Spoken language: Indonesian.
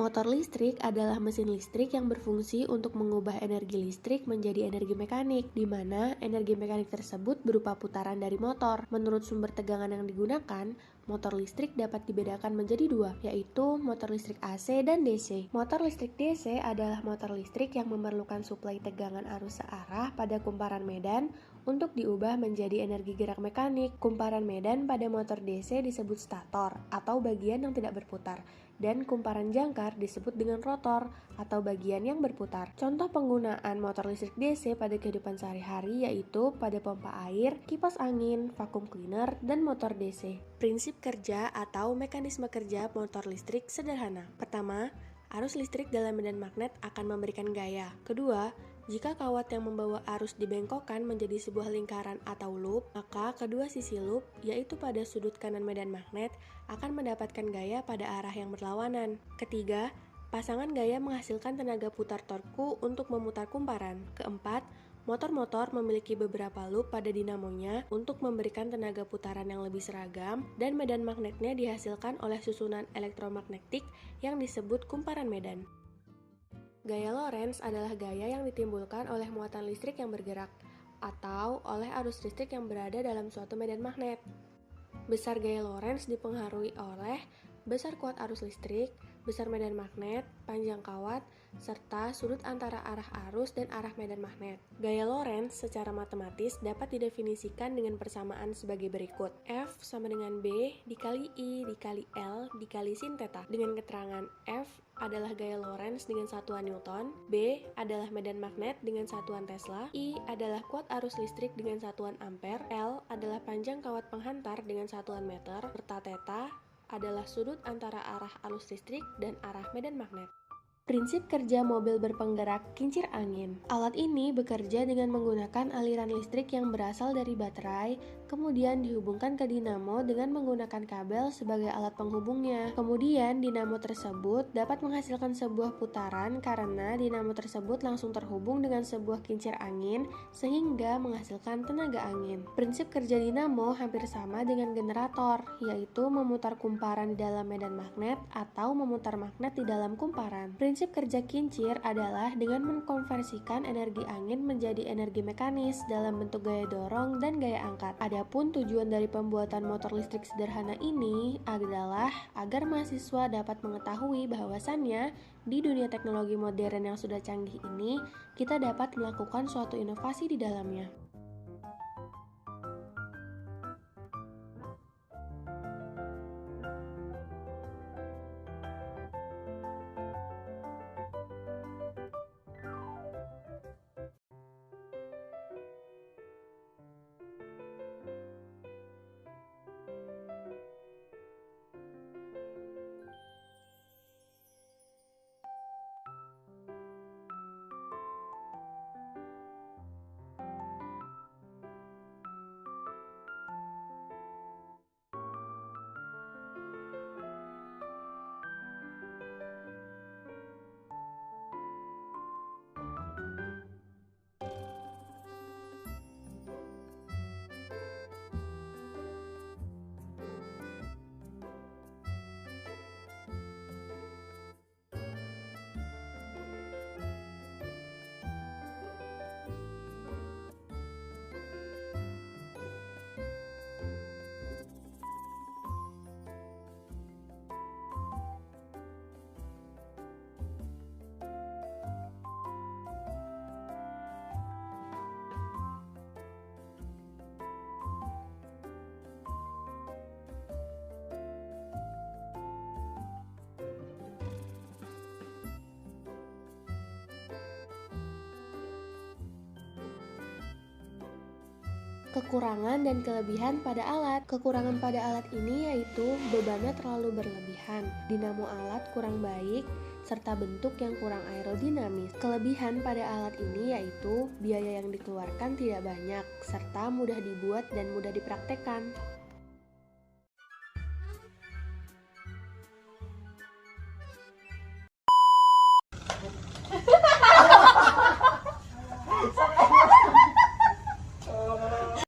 Motor listrik adalah mesin listrik yang berfungsi untuk mengubah energi listrik menjadi energi mekanik, di mana energi mekanik tersebut berupa putaran dari motor. Menurut sumber tegangan yang digunakan, motor listrik dapat dibedakan menjadi dua, yaitu motor listrik AC dan DC. Motor listrik DC adalah motor listrik yang memerlukan suplai tegangan arus searah pada kumparan medan untuk diubah menjadi energi gerak mekanik. Kumparan medan pada motor DC disebut stator atau bagian yang tidak berputar, dan kumparan jangkar disebut dengan rotor atau bagian yang berputar. Contoh penggunaan motor listrik DC pada kehidupan sehari-hari yaitu pada pompa air, kipas angin, vacuum cleaner, dan motor DC. Prinsip kerja atau mekanisme kerja motor listrik sederhana. Pertama, arus listrik dalam medan magnet akan memberikan gaya. Kedua, jika kawat yang membawa arus dibengkokkan menjadi sebuah lingkaran atau loop, maka kedua sisi loop, yaitu pada sudut kanan medan magnet, akan mendapatkan gaya pada arah yang berlawanan. Ketiga, pasangan gaya menghasilkan tenaga putar torku untuk memutar kumparan. Keempat, motor-motor memiliki beberapa loop pada dinamonya untuk memberikan tenaga putaran yang lebih seragam, dan medan magnetnya dihasilkan oleh susunan elektromagnetik yang disebut kumparan medan. Gaya Lorentz adalah gaya yang ditimbulkan oleh muatan listrik yang bergerak, atau oleh arus listrik yang berada dalam suatu medan magnet. Besar gaya Lorentz dipengaruhi oleh besar kuat arus listrik, besar medan magnet, panjang kawat, serta sudut antara arah arus dan arah medan magnet. Gaya Lorentz secara matematis dapat didefinisikan dengan persamaan sebagai berikut. F sama dengan B dikali I dikali L dikali sin theta. Dengan keterangan F adalah gaya Lorentz dengan satuan Newton, B adalah medan magnet dengan satuan Tesla, I adalah kuat arus listrik dengan satuan ampere, L adalah panjang kawat penghantar dengan satuan meter, serta theta adalah sudut antara arah arus listrik dan arah medan magnet. Prinsip kerja mobil berpenggerak kincir angin. Alat ini bekerja dengan menggunakan aliran listrik yang berasal dari baterai, kemudian dihubungkan ke dinamo dengan menggunakan kabel sebagai alat penghubungnya. Kemudian dinamo tersebut dapat menghasilkan sebuah putaran karena dinamo tersebut langsung terhubung dengan sebuah kincir angin sehingga menghasilkan tenaga angin. Prinsip kerja dinamo hampir sama dengan generator, yaitu memutar kumparan di dalam medan magnet atau memutar magnet di dalam kumparan. Prinsip kerja kincir adalah dengan mengkonversikan energi angin menjadi energi mekanis dalam bentuk gaya dorong dan gaya angkat. Adapun tujuan dari pembuatan motor listrik sederhana ini adalah agar mahasiswa dapat mengetahui bahwasannya di dunia teknologi modern yang sudah canggih ini, kita dapat melakukan suatu inovasi di dalamnya. Kekurangan dan kelebihan pada alat. Kekurangan pada alat ini yaitu bebannya terlalu berlebihan, dinamo alat kurang baik, serta bentuk yang kurang aerodinamis. Kelebihan pada alat ini yaitu biaya yang dikeluarkan tidak banyak, serta mudah dibuat dan mudah dipraktekkan.